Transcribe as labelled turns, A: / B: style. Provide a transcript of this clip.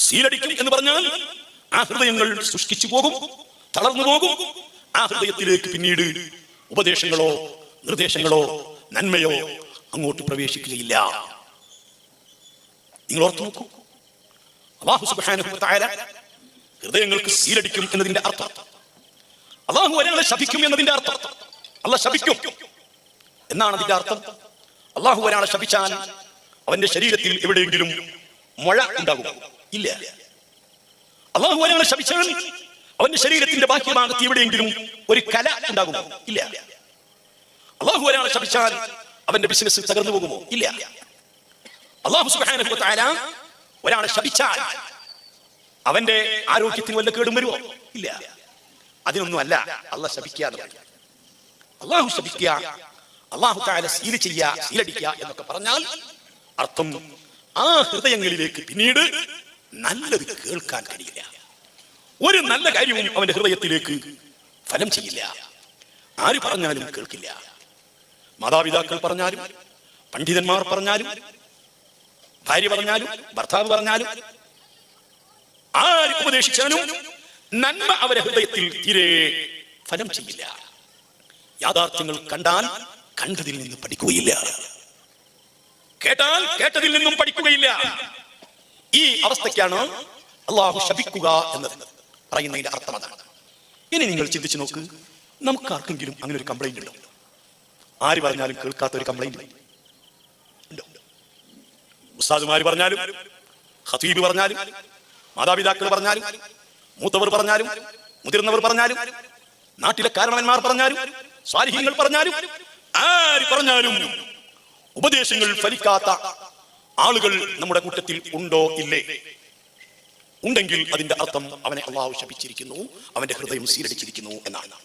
A: സീലടിക്കും എന്ന് പറഞ്ഞാൽ ആ ഹൃദയങ്ങൾ ശുഷ്കിച്ചു പോകും, തളർന്നു പോകും. ആ ഹൃദയത്തിലേക്ക് പിന്നീട് ഉപദേശങ്ങളോ നിർദ്ദേശങ്ങളോ നന്മയോ അങ്ങോട്ട് പ്രവേശിക്കുകയില്ല. നിങ്ങൾ ഓർത്തു നോക്കൂ, അല്ലാഹു സുബ്ഹാനഹു വ തആല ഹൃദയങ്ങൾക്ക് സീലടിക്കും എന്നതിന്റെ അർത്ഥം, അല്ലാഹു ഒരാളെ ശപിക്കും എന്നതിന്റെ അർത്ഥം, അല്ലാഹു ശപിക്കും എന്നാണ് അതിന്റെ അർത്ഥം. അല്ലാഹു ഒരാളെ ശപിച്ചാൽ അവന്റെ ശരീരത്തിൽ എവിടെയെങ്കിലും മുഴ ഉണ്ടാകും? ഇല്ല. അല്ലാഹു ഒരാളെ ശപിച്ചാൽ അവന്റെ ശരീരത്തിന്റെ ബാഹ്യഭാഗത്ത് എവിടെയെങ്കിലും ഒരു കല ഉണ്ടാകുമോ? ഇല്ല. അല്ലാഹു ഒരാളെ ശപിച്ചാൽ അവന്റെ ബിസിനസ് തകർന്നു പോകുമോ? ഇല്ല. അല്ലാഹു സുബ്ഹാനഹു വ തആല ഒരാളെ ശപിച്ചാൽ അവന്റെ ആരോഗ്യത്തിന് വല്ല കേടും വരുമോ? ഇല്ല. അതിനൊന്നും അല്ല അല്ലാഹു ശപിക്കുക. അല്ലാഹു ശപിക്കുക, അല്ലാഹു തആല സീൽ ചെയ്യുക, സീലടിക്കുക എന്നൊക്കെ പറഞ്ഞാൽ അർത്ഥം ആ ഹൃദയങ്ങളിലേക്ക് പിന്നീട് നല്ലത് കേൾക്കാൻ കഴിയില്ല. ഒരു നല്ല കാര്യവും അവന്റെ ഹൃദയത്തിലേക്ക് ഫലം ചെയ്യില്ല. ആര് പറഞ്ഞാലും കേൾക്കില്ല. മാതാപിതാക്കൾ പറഞ്ഞാലും, പണ്ഡിതന്മാർ പറഞ്ഞാലും, ഭാര്യ പറഞ്ഞാലും, ഭർത്താവ് പറഞ്ഞാലും, ആര് ഉപദേശിച്ചാലും നന്മ അവരെ ഹൃദയത്തിൽ തീരെ ഫലം ചെയ്യില്ല. യാഥാർത്ഥ്യങ്ങൾ കണ്ടാൽ കണ്ടതിൽ നിന്ന് പഠിക്കുകയില്ല, കേട്ടാൽ കേട്ടതിൽ നിന്നും പഠിക്കുകയില്ല. ഈ അവസ്ഥയ്ക്കാണ് അല്ലാഹു ശപിക്കുക എന്നത് പറയുന്നതിന്റെ അർത്ഥം അതാണ്. ഇനി നിങ്ങൾ ചിന്തിച്ചു നോക്ക്, നമുക്ക് ആർക്കെങ്കിലും അങ്ങനെ ഒരു കംപ്ലൈന്റ് ഉണ്ടോ? ആര് പറഞ്ഞാലും കേൾക്കാത്ത ഒരു കംപ്ലൈന്റ് ഉണ്ടോ? ഉസ്താദുമാര് പറഞ്ഞാലും, ഖതീബ് പറഞ്ഞാലും, മാതാപിതാക്കൾ പറഞ്ഞാലും, മൂത്തവർ പറഞ്ഞാലും, മുതിർന്നവർ പറഞ്ഞാലും, നാട്ടിലെ കാരണവന്മാർ പറഞ്ഞാലും, സ്വാലിഹീങ്ങൾ പറഞ്ഞാലും, ആര് പറഞ്ഞാലും ഉപദേശങ്ങൾ ഫലിക്കാത്ത ആളുകൾ നമ്മുടെ കൂട്ടത്തിൽ ഉണ്ടോ? ഇല്ലേ? ഉണ്ടെങ്കിൽ അതിന്റെ അർത്ഥം അവനെ അല്ലാഹു ശപിച്ചിരിക്കുന്നു, അവന്റെ ഹൃദയം സീലടിച്ചിരിക്കുന്നു എന്നാണ്.